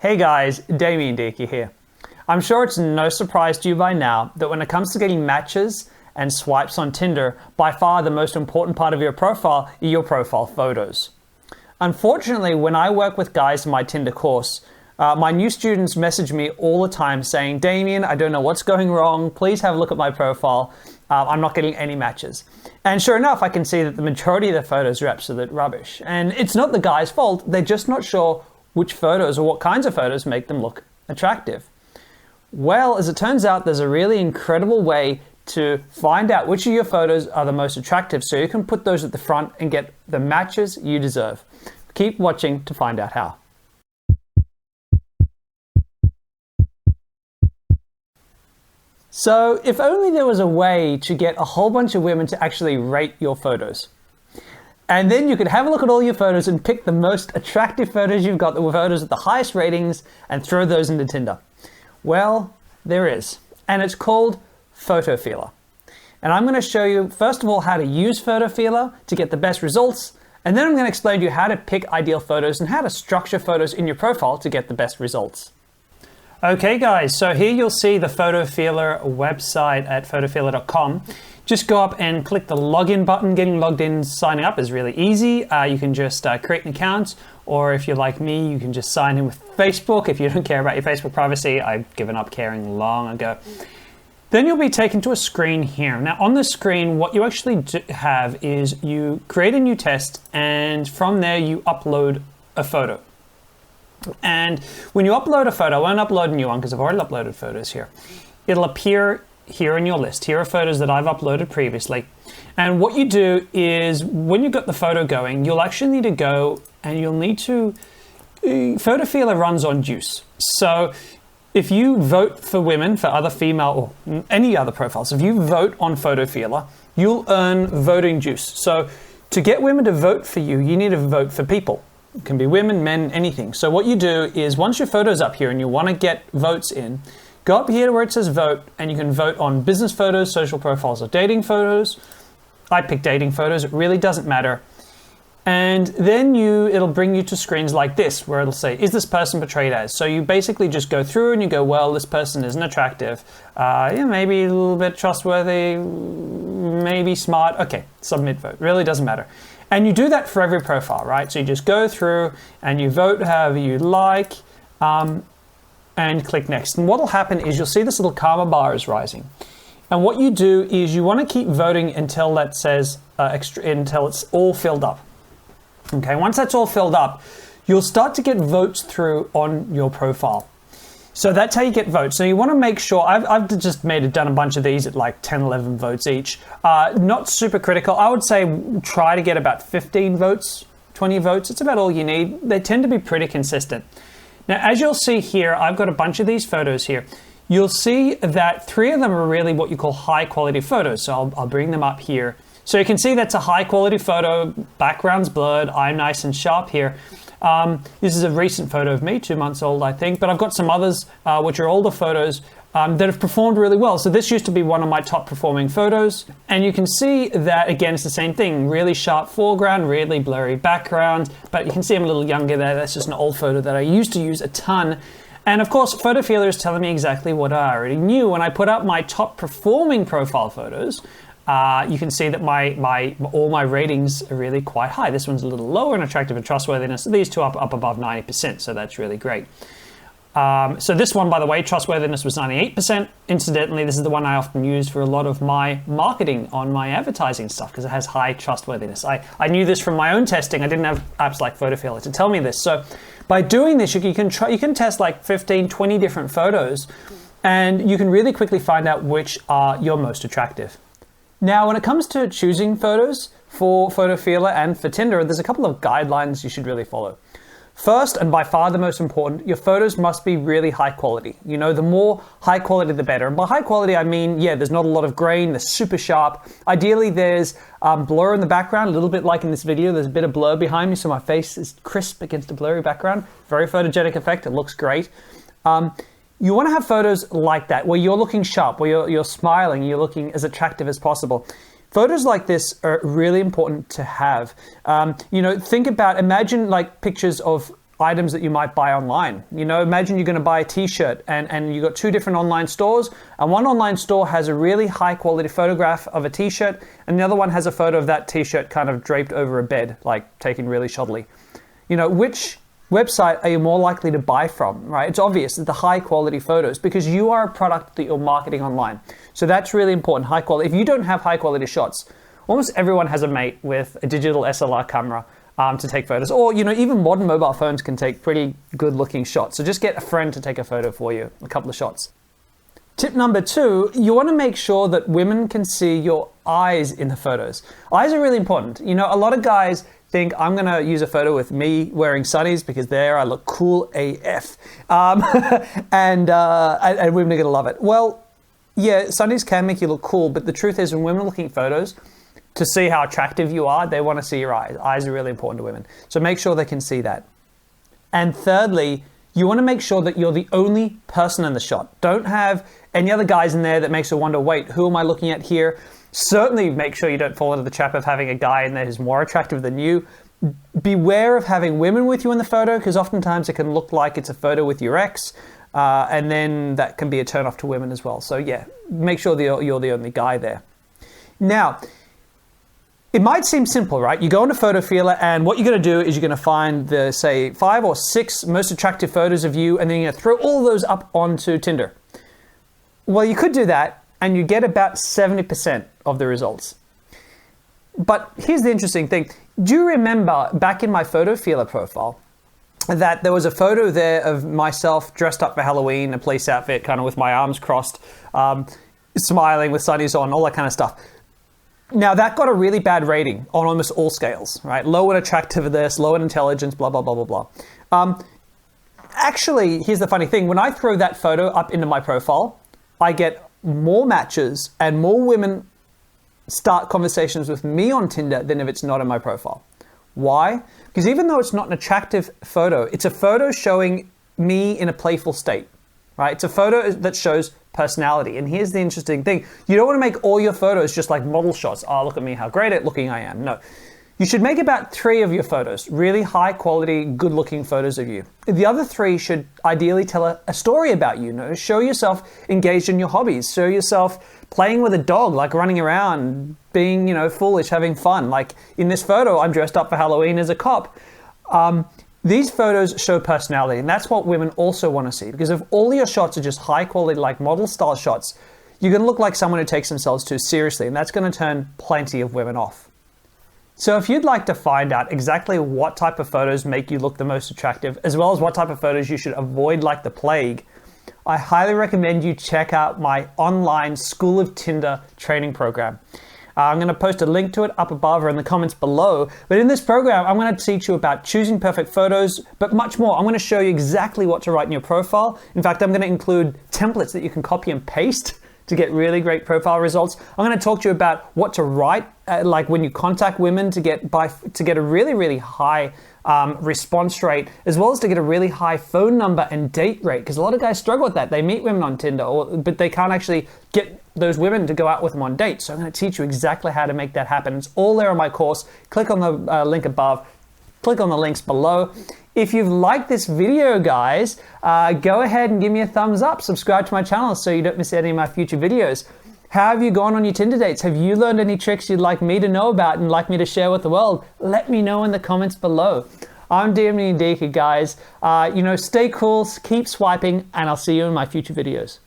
Hey guys, Damien Dickey here. I'm sure it's no surprise to you by now that when it comes to getting matches and swipes on Tinder, by far the most important part of your profile are your profile photos. Unfortunately, when I work with guys in my Tinder course, my new students message me all the time saying, Damien, I don't know what's going wrong. Please have a look at my profile. I'm not getting any matches. And sure enough, I can see that the majority of the photos are absolute rubbish. And it's not the guy's fault. They're just not sure which photos or what kinds of photos make them look attractive. Well, as it turns out, there's a really incredible way to find out which of your photos are the most attractive so you can put those at the front and get the matches you deserve. Keep watching to find out how. So, if only there was a way to get a whole bunch of women to actually rate your photos. And then you could have a look at all your photos and pick the most attractive photos you've got, the photos with the highest ratings, and throw those into Tinder. Well, there is. And it's called Photofeeler. And I'm going to show you, first of all, how to use Photofeeler to get the best results. And then I'm going to explain to you how to pick ideal photos and how to structure photos in your profile to get the best results. Okay guys, so here you'll see the Photofeeler website at photofeeler.com. Just go up and click the login button. Getting logged in, signing up is really easy. You can just create an account, or if you're like me, you can just sign in with Facebook. If you don't care about your Facebook privacy, I've given up caring long ago. Then you'll be taken to a screen here. Now on the screen, what you actually have is you create a new test, and from there you upload a photo. And when you upload a photo, I won't upload a new one because I've already uploaded photos here. It'll appear here in your list. Here are photos that I've uploaded previously. And what you do is when you've got the photo going, you'll actually need to go and you'll need to, Photofeeler runs on juice. So if you vote for women, for other female or any other profiles, if you vote on Photofeeler, you'll earn voting juice. So to get women to vote for you, you need to vote for people. It can be women, men, anything. So what you do is once your photo's up here and you want to get votes in, go up here where it says vote, and you can vote on business photos, social profiles, or dating photos. I pick dating photos, it really doesn't matter. And then it'll bring you to screens like this, where it'll say, is this person portrayed as? So you basically just go through and you go, well, this person isn't attractive. Maybe a little bit trustworthy, maybe smart. Okay, submit vote, really doesn't matter. And you do that for every profile, right? So you just go through and you vote however you like, and click next. And what will happen is you'll see this little karma bar is rising. And what you do is you want to keep voting until that says until it's all filled up. Okay, once that's all filled up, you'll start to get votes through on your profile. So that's how you get votes. So you want to make sure, I've just done a bunch of these at like 10, 11 votes each. Not super critical. I would say try to get about 15 votes, 20 votes. It's about all you need. They tend to be pretty consistent. Now, as you'll see here, I've got a bunch of these photos here. You'll see that 3 of them are really what you call high quality photos. So I'll bring them up here. So you can see that's a high quality photo, background's blurred, I'm nice and sharp here. This is a recent photo of me, 2 months old, I think, but I've got some others, which are older photos that have performed really well. So this used to be one of my top performing photos. And you can see that, again, it's the same thing, really sharp foreground, really blurry background, but you can see I'm a little younger there. That's just an old photo that I used to use a ton. And of course, Photofeeler is telling me exactly what I already knew. When I put up my top performing profile photos, you can see that all my ratings are really quite high. This one's a little lower in attractive and trustworthiness. These two up above 90%, so that's really great. So this one, by the way, trustworthiness was 98%. Incidentally, this is the one I often use for a lot of my marketing on my advertising stuff because it has high trustworthiness. I knew this from my own testing. I didn't have apps like Photofeeler to tell me this. So by doing this, you can test like 15, 20 different photos, and you can really quickly find out which are your most attractive. Now, when it comes to choosing photos for Photofeeler and for Tinder, there's a couple of guidelines you should really follow. First, and by far the most important, your photos must be really high quality. You know, the more high quality, the better. And by high quality, I mean, yeah, there's not a lot of grain, they're super sharp. Ideally, there's blur in the background, a little bit like in this video. There's a bit of blur behind me, so my face is crisp against a blurry background. Very photogenic effect, it looks great. You want to have photos like that, where you're looking sharp, where you're smiling, you're looking as attractive as possible. Photos like this are really important to have. You know, imagine like pictures of items that you might buy online. Imagine you're going to buy a t-shirt and you got two different online stores, and one online store has a really high quality photograph of a t-shirt and the other one has a photo of that t-shirt kind of draped over a bed, like taken really shoddily. Which website are you more likely to buy from, right? It's obvious, it's the high quality photos, because you are a product that you're marketing online. So that's really important, high quality. If you don't have high quality shots, almost everyone has a mate with a digital SLR camera to take photos, or even modern mobile phones can take pretty good looking shots. So just get a friend to take a photo for you, a couple of shots. Tip number 2, you want to make sure that women can see your eyes in the photos. Eyes are really important. A lot of guys think I'm going to use a photo with me wearing sunnies because there I look cool AF. And women are going to love it. Well, yeah, sunnies can make you look cool, but the truth is when women are looking at photos, to see how attractive you are, they want to see your eyes. Eyes are really important to women. So make sure they can see that. And thirdly, you want to make sure that you're the only person in the shot. Don't have any other guys in there that makes you wonder, wait, who am I looking at here? Certainly make sure you don't fall into the trap of having a guy in there who's more attractive than you. Beware of having women with you in the photo, because oftentimes it can look like it's a photo with your ex, and then that can be a turn off to women as well. So yeah, make sure that you're the only guy there. Now, it might seem simple, right? You go into Photofeeler and what you're going to do is you're going to find the, say, 5 or 6 most attractive photos of you, and then you're going to throw all those up onto Tinder. Well, you could do that and you get about 70% of the results. But here's the interesting thing. Do you remember back in my Photofeeler profile that there was a photo there of myself dressed up for Halloween, a police outfit, kind of with my arms crossed, smiling with sunnies on, all that kind of stuff. Now that got a really bad rating on almost all scales, right? Low in attractiveness, low in intelligence, blah, blah, blah, blah, blah. Actually, here's the funny thing. When I throw that photo up into my profile, I get more matches and more women start conversations with me on Tinder than if it's not in my profile. Why? Because even though it's not an attractive photo, it's a photo showing me in a playful state, right? It's a photo that shows personality. And here's the interesting thing. You don't want to make all your photos just like model shots. Oh, look at me, how great at looking I am. No. You should make about 3 of your photos, really high quality, good looking photos of you. The other 3 should ideally tell a story about you. Show yourself engaged in your hobbies. Show yourself playing with a dog, like running around, being, foolish, having fun. Like in this photo, I'm dressed up for Halloween as a cop. These photos show personality, and that's what women also want to see, because if all your shots are just high quality, like model style shots, you're going to look like someone who takes themselves too seriously, and that's going to turn plenty of women off. So if you'd like to find out exactly what type of photos make you look the most attractive, as well as what type of photos you should avoid like the plague, I highly recommend you check out my online School of Tinder training program. I'm going to post a link to it up above or in the comments below. But in this program, I'm going to teach you about choosing perfect photos, but much more. I'm going to show you exactly what to write in your profile. In fact, I'm going to include templates that you can copy and paste to get really great profile results. I'm going to talk to you about what to write, like when you contact women to get a really, really high response rate, as well as to get a really high phone number and date rate, because a lot of guys struggle with that. They meet women on Tinder, but they can't actually get those women to go out with them on dates. So I'm going to teach you exactly how to make that happen. It's all there on my course. Click on the link above. Click on the links below. If you've liked this video, guys, go ahead and give me a thumbs up. Subscribe to my channel so you don't miss any of my future videos. How have you gone on your Tinder dates? Have you learned any tricks you'd like me to know about and like me to share with the world? Let me know in the comments below. I'm DMD Deka, guys. Stay cool, keep swiping, and I'll see you in my future videos.